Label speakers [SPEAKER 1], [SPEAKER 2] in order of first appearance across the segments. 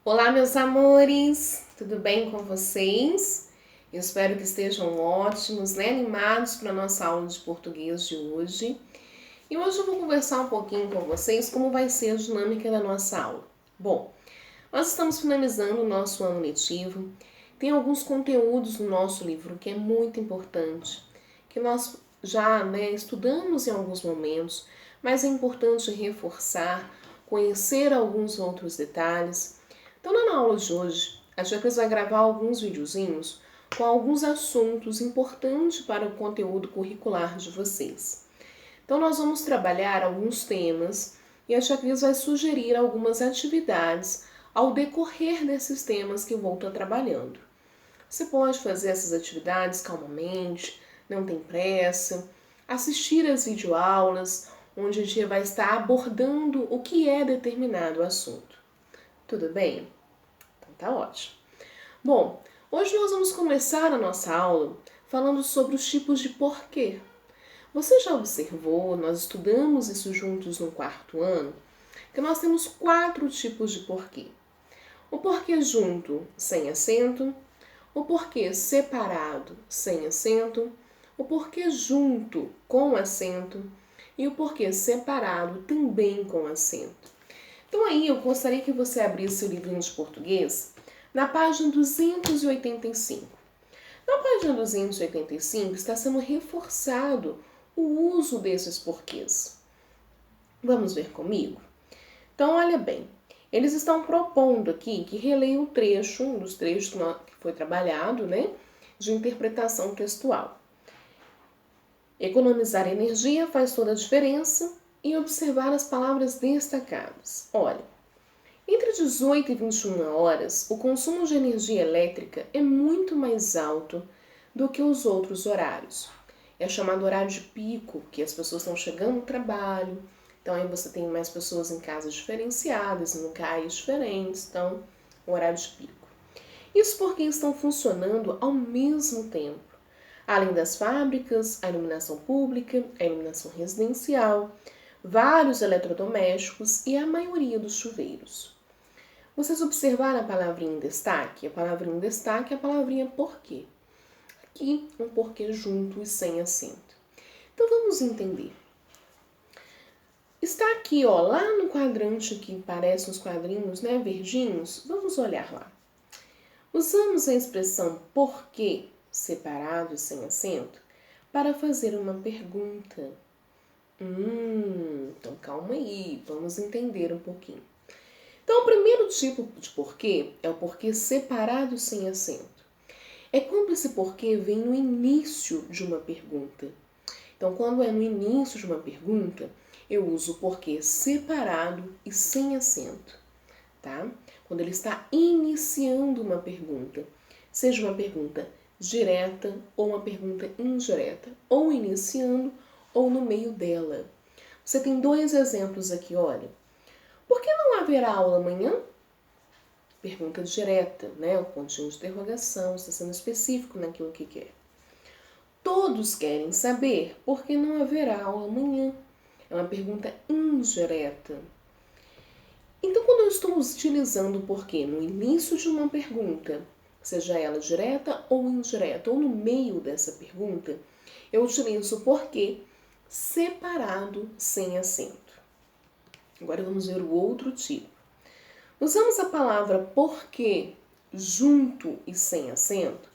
[SPEAKER 1] Olá, meus amores! Tudo bem com vocês? Eu espero que estejam ótimos, animados para a nossa aula de português de hoje. E hoje eu vou conversar um pouquinho com vocês como vai ser a dinâmica da nossa aula. Bom, nós estamos finalizando o nosso ano letivo. Tem alguns conteúdos no nosso livro que é muito importante, que nós já estudamos em alguns momentos, mas é importante reforçar, conhecer alguns outros detalhes. Então, na aula de hoje, a Jacques vai gravar alguns videozinhos com alguns assuntos importantes para o conteúdo curricular de vocês. Então, nós vamos trabalhar alguns temas e a Jacques vai sugerir algumas atividades ao decorrer desses temas que eu vou estar trabalhando. Você pode fazer essas atividades calmamente, não tem pressa, assistir às videoaulas, onde a gente vai estar abordando o que é determinado assunto. Tudo bem? Então tá ótimo. Bom, hoje nós vamos começar a nossa aula falando sobre os tipos de porquê. Você já observou, nós estudamos isso juntos no quarto ano, que nós temos 4 tipos de porquê. O porquê junto, sem acento, o porquê separado, sem acento, o porquê junto, com acento e o porquê separado, também com acento. Então aí eu gostaria que você abrisse o livrinho de português na página 285. Na página 285 está sendo reforçado o uso desses porquês. Vamos ver comigo? Então, olha bem, eles estão propondo aqui que releia um trecho, um dos trechos que foi trabalhado, de interpretação textual. Economizar energia faz toda a diferença e observar as palavras destacadas. Olha, entre 18 e 21 horas, o consumo de energia elétrica é muito mais alto do que os outros horários. É chamado horário de pico, que as pessoas estão chegando no trabalho, então aí você tem mais pessoas em casas diferenciadas, em lugares diferentes, então o horário de pico. Isso porque estão funcionando ao mesmo tempo. Além das fábricas, a iluminação pública, a iluminação residencial, vários eletrodomésticos e a maioria dos chuveiros. Vocês observaram a palavrinha em destaque? A palavrinha em destaque é a palavrinha porquê. Aqui, um porquê junto e sem acento. Então, vamos entender. Está aqui, lá no quadrante que parece uns quadrinhos, verdinhos. Vamos olhar lá. Usamos a expressão porquê, separado e sem acento, para fazer uma pergunta. Então calma aí, vamos entender um pouquinho. Então, o primeiro tipo de porquê é o porquê separado sem acento. É quando esse porquê vem no início de uma pergunta. Então, quando é no início de uma pergunta, eu uso o porquê separado e sem acento, tá? Quando ele está iniciando uma pergunta, seja uma pergunta direta ou uma pergunta indireta, ou iniciando ou no meio dela. Você tem 2 exemplos aqui, olha. Por que não haverá aula amanhã? Pergunta direta, o pontinho de interrogação, está sendo específico naquilo que quer. Todos querem saber por que não haverá aula amanhã. É uma pergunta indireta. Então, quando eu estou utilizando o porquê no início de uma pergunta, seja ela direta ou indireta, ou no meio dessa pergunta, eu utilizo o porquê separado sem acento. Agora vamos ver o outro tipo. Usamos a palavra porquê junto e sem acento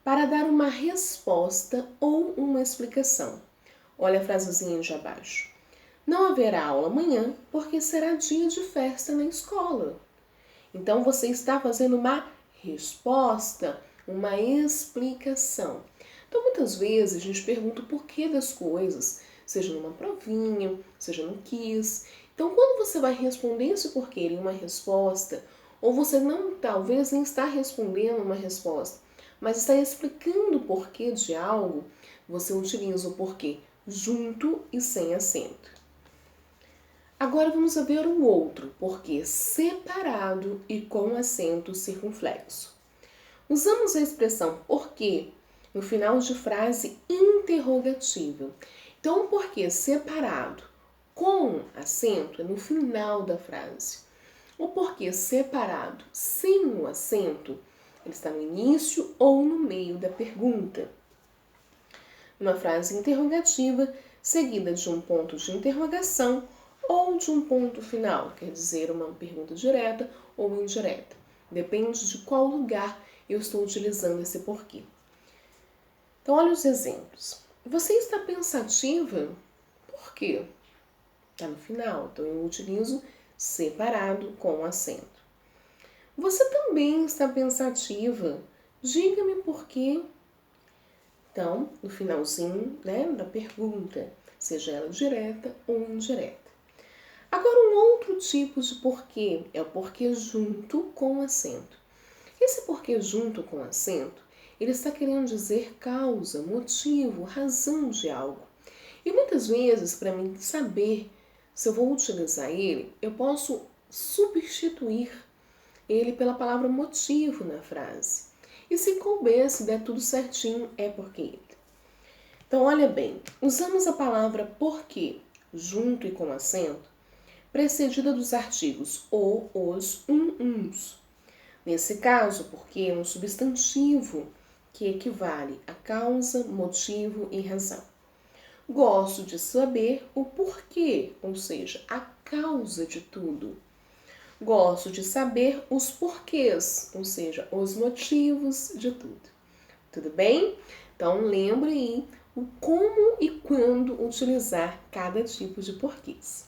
[SPEAKER 1] para dar uma resposta ou uma explicação. Olha a frasezinha de abaixo. Não haverá aula amanhã porque será dia de festa na escola. Então você está fazendo uma resposta, uma explicação. Então muitas vezes a gente pergunta o porquê das coisas, seja numa provinha, seja no quiz. Então quando você vai responder esse porquê em uma resposta, ou você talvez nem está respondendo uma resposta, mas está explicando o porquê de algo, você utiliza o porquê junto e sem acento. Agora vamos ver o outro, porquê separado e com acento circunflexo. Usamos a expressão porquê no final de frase interrogativa. Então, o porquê separado com acento é no final da frase. O porquê separado sem o acento, ele está no início ou no meio da pergunta. Uma frase interrogativa seguida de um ponto de interrogação ou de um ponto final, quer dizer, uma pergunta direta ou indireta. Depende de qual lugar eu estou utilizando esse porquê. Então, olha os exemplos. Você está pensativa? Por quê? Está no final, então eu utilizo separado com acento. Você também está pensativa? Diga-me por quê. Então, no finalzinho, da pergunta, seja ela direta ou indireta. Agora, um outro tipo de porquê é o porquê junto com acento. Esse porquê junto com acento, ele está querendo dizer causa, motivo, razão de algo. E muitas vezes, para mim saber se eu vou utilizar ele, eu posso substituir ele pela palavra motivo na frase. E se couber, se der tudo certinho, é porque. Então, olha bem, usamos a palavra porquê junto e com acento, precedida dos artigos o, os, uns. Nesse caso, porque é um substantivo que equivale a causa, motivo e razão. Gosto de saber o porquê, ou seja, a causa de tudo. Gosto de saber os porquês, ou seja, os motivos de tudo. Tudo bem? Então, lembre aí o como e quando utilizar cada tipo de porquês.